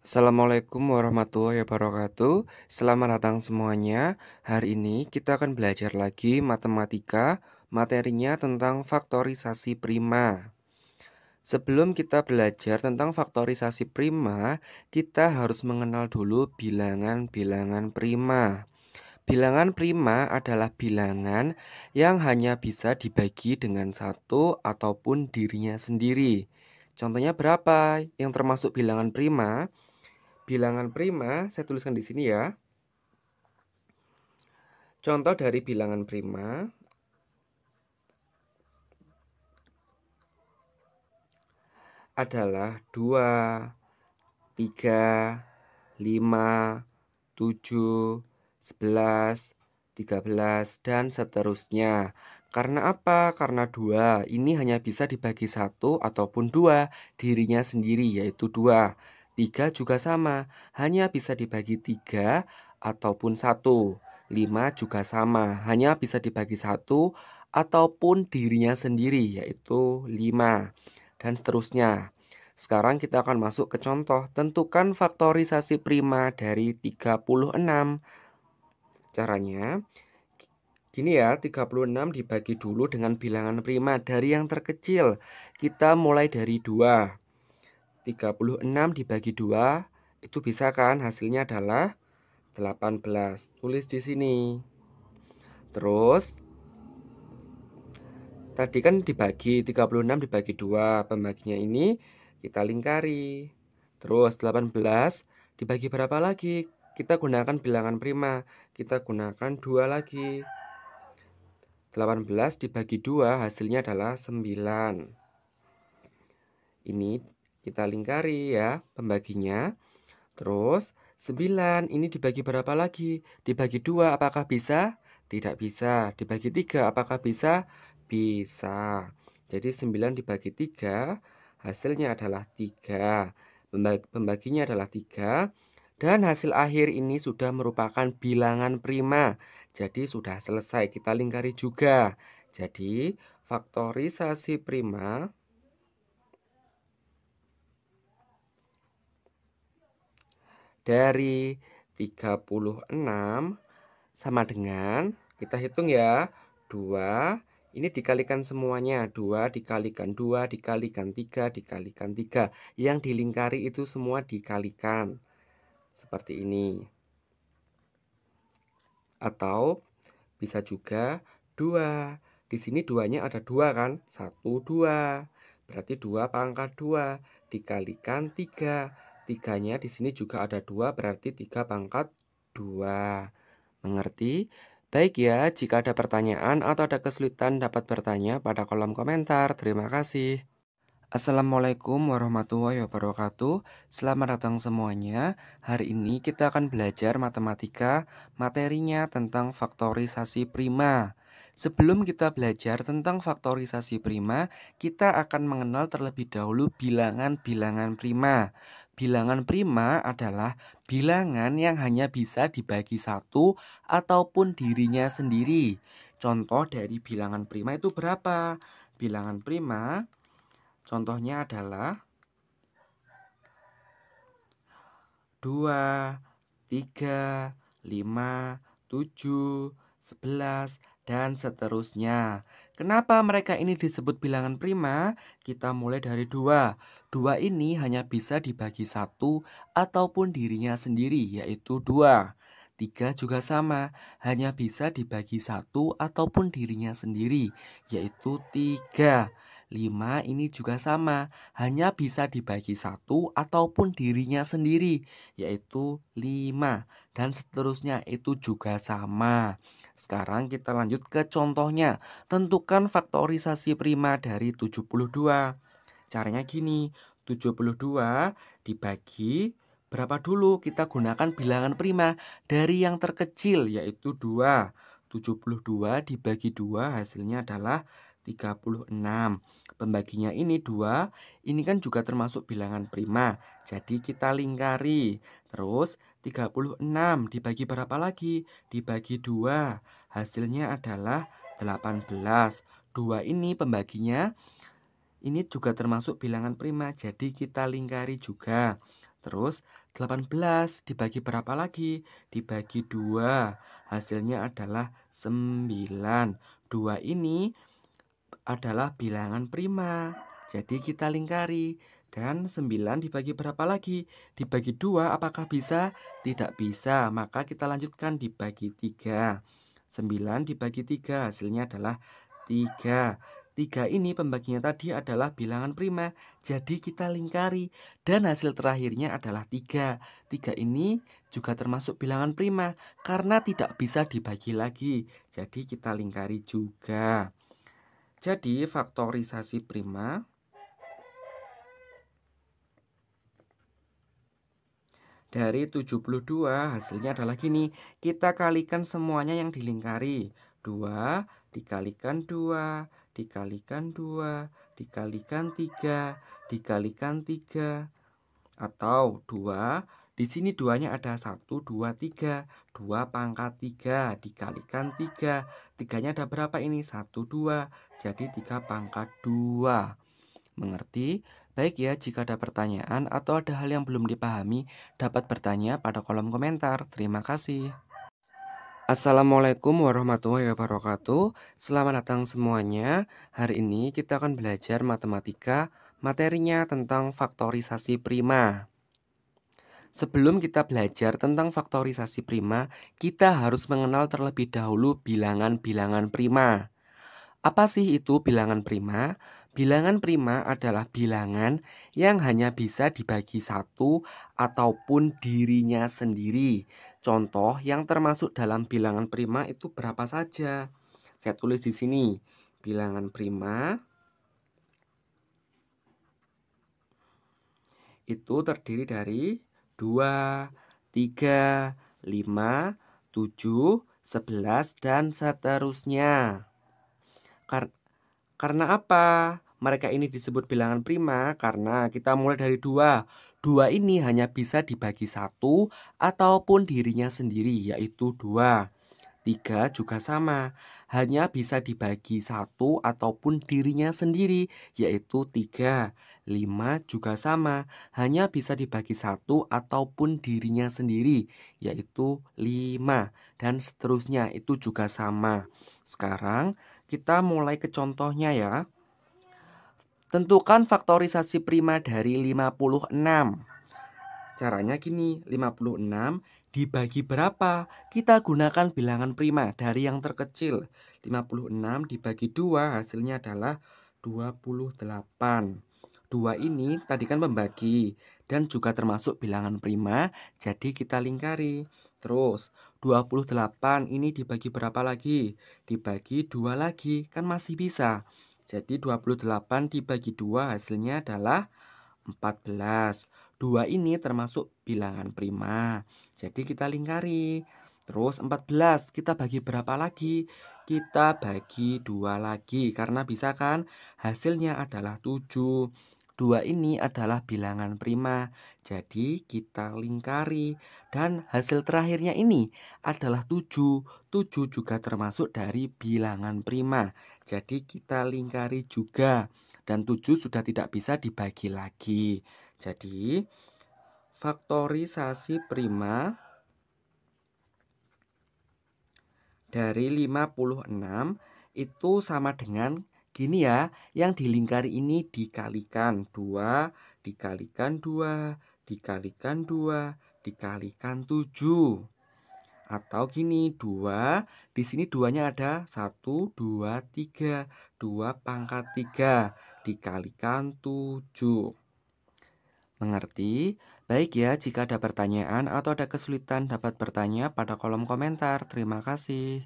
Assalamualaikum warahmatullahi wabarakatuh. Selamat datang semuanya. Hari ini kita akan belajar lagi matematika, materinya tentang faktorisasi prima. Sebelum kita belajar tentang faktorisasi prima, kita harus mengenal dulu bilangan-bilangan prima. Bilangan prima adalah bilangan yang hanya bisa dibagi dengan satu ataupun dirinya sendiri. Contohnya berapa yang termasuk bilangan prima? Bilangan prima, saya tuliskan di sini ya. Contoh dari bilangan prima adalah 2, 3, 5, 7, 11, 13, dan seterusnya. Karena apa? Karena 2 ini hanya bisa dibagi satu ataupun 2 dirinya sendiri, yaitu 2. 3 juga sama, hanya bisa dibagi 3 ataupun 1. 5 juga sama, hanya bisa dibagi satu ataupun dirinya sendiri, yaitu 5. Dan seterusnya. Sekarang kita akan masuk ke contoh. Tentukan faktorisasi prima dari 36. Caranya, gini ya, 36 dibagi dulu dengan bilangan prima dari yang terkecil. Kita mulai dari 2. 36 dibagi 2, itu bisa kan? Hasilnya adalah 18. Tulis di sini. Terus, tadi kan dibagi, 36 dibagi 2. Pembaginya ini kita lingkari. Terus 18 dibagi berapa lagi? Kita gunakan bilangan prima. Kita gunakan 2 lagi. 18 dibagi 2 hasilnya adalah 9. Ini kita lingkari ya pembaginya. Terus 9 ini dibagi berapa lagi? Dibagi 2 apakah bisa? Tidak bisa. Dibagi 3 apakah bisa? Bisa. Jadi 9 dibagi 3 hasilnya adalah 3. Pembaginya adalah 3. Dan hasil akhir ini sudah merupakan bilangan prima. Jadi sudah selesai, kita lingkari juga. Jadi faktorisasi prima dari 36 sama dengan, kita hitung ya, 2, ini dikalikan semuanya. 2 dikalikan 2 dikalikan 3 dikalikan 3. Yang dilingkari itu semua dikalikan. Seperti ini. Atau bisa juga 2. Di sini 2-nya ada 2 kan? 1, 2. Berarti 2 pangkat 2 dikalikan 3. 3-nya di sini juga ada 2, berarti 3 pangkat 2. Mengerti? Baik ya, jika ada pertanyaan atau ada kesulitan dapat bertanya pada kolom komentar. Terima kasih. Assalamualaikum warahmatullahi wabarakatuh. Selamat datang semuanya. Hari ini kita akan belajar matematika, materinya tentang faktorisasi prima. Sebelum kita belajar tentang faktorisasi prima, kita akan mengenal terlebih dahulu bilangan-bilangan prima. Bilangan prima adalah bilangan yang hanya bisa dibagi satu ataupun dirinya sendiri. Contoh dari bilangan prima itu berapa? Bilangan prima contohnya adalah 2, 3, 5, 7, 11, dan seterusnya. Kenapa mereka ini disebut bilangan prima? Kita mulai dari 2. 2 ini hanya bisa dibagi satu ataupun dirinya sendiri, yaitu 2. 3 juga sama, hanya bisa dibagi satu ataupun dirinya sendiri, yaitu 3. 5 ini juga sama, hanya bisa dibagi satu ataupun dirinya sendiri, yaitu 5. Dan seterusnya itu juga sama. Sekarang kita lanjut ke contohnya. Tentukan faktorisasi prima dari 72. Caranya gini, 72 dibagi berapa dulu? Kita gunakan bilangan prima dari yang terkecil, yaitu 2. 72 dibagi 2 hasilnya adalah 36. Pembaginya ini 2, ini kan juga termasuk bilangan prima. Jadi kita lingkari. Terus 36 dibagi berapa lagi? Dibagi 2. Hasilnya adalah 18. 2 ini pembaginya ini juga termasuk bilangan prima. Jadi kita lingkari juga. Terus 18 dibagi berapa lagi? Dibagi 2. Hasilnya adalah 9. 2 ini adalah bilangan prima. Jadi kita lingkari. Dan 9 dibagi berapa lagi? Dibagi 2 apakah bisa? Tidak bisa. Maka kita lanjutkan dibagi 3. 9 dibagi 3 hasilnya adalah 3. 3 ini pembaginya tadi adalah bilangan prima. Jadi kita lingkari. Dan hasil terakhirnya adalah 3. 3 ini juga termasuk bilangan prima karena tidak bisa dibagi lagi. Jadi kita lingkari juga. Jadi faktorisasi prima dari 72 hasilnya adalah gini. Kita kalikan semuanya yang dilingkari. 2 dikalikan 2, dikalikan 2, dikalikan 3, dikalikan 3. Atau 2, di sini 2-nya ada 1, 2, 3. 2 pangkat 3 dikalikan 3. 3-nya ada berapa ini? 1, 2. Jadi 3 pangkat 2. Mengerti? Baik ya, jika ada pertanyaan atau ada hal yang belum dipahami, dapat bertanya pada kolom komentar. Terima kasih. Assalamualaikum warahmatullahi wabarakatuh. Selamat datang semuanya. Hari ini kita akan belajar matematika, materinya tentang faktorisasi prima. Sebelum kita belajar tentang faktorisasi prima, kita harus mengenal terlebih dahulu bilangan-bilangan prima. Apa sih itu bilangan prima? Bilangan prima adalah bilangan yang hanya bisa dibagi satu ataupun dirinya sendiri. Contoh yang termasuk dalam bilangan prima itu berapa saja? Saya tulis di sini. Bilangan prima itu terdiri dari 2, 3, 5, 7, 11, dan seterusnya. Karena apa? Mereka ini disebut bilangan prima karena kita mulai dari 2. 2 ini hanya bisa dibagi satu ataupun dirinya sendiri, yaitu 2. 3 juga sama, hanya bisa dibagi satu ataupun dirinya sendiri, yaitu 3. 5 juga sama, hanya bisa dibagi satu ataupun dirinya sendiri, yaitu 5. Dan seterusnya, itu juga sama. Sekarang kita mulai ke contohnya ya. Tentukan faktorisasi prima dari 56. Caranya gini, 56 dibagi berapa? Kita gunakan bilangan prima dari yang terkecil. 56 dibagi 2 hasilnya adalah 28. 2 ini tadi kan membagi dan juga termasuk bilangan prima, jadi kita lingkari. Terus 28 ini dibagi berapa lagi? Dibagi 2 lagi, kan masih bisa. Jadi 28 dibagi 2 hasilnya adalah 14. 2 ini termasuk bilangan prima. Jadi kita lingkari. Terus 14 kita bagi berapa lagi? Kita bagi 2 lagi karena bisa kan? Hasilnya adalah 7. 2 ini adalah bilangan prima. Jadi kita lingkari dan hasil terakhirnya ini adalah 7. 7 juga termasuk dari bilangan prima. Jadi kita lingkari juga. Dan 7 sudah tidak bisa dibagi lagi. Jadi, faktorisasi prima dari 56 itu sama dengan gini ya. Yang dilingkari ini dikalikan 2, dikalikan 2, dikalikan 2, dikalikan 7. Atau gini, 2, di sini 2-nya ada 1, 2, 3. 2 pangkat 3 dikalikan 7. Mengerti? Baik ya, jika ada pertanyaan atau ada kesulitan dapat bertanya pada kolom komentar. Terima kasih.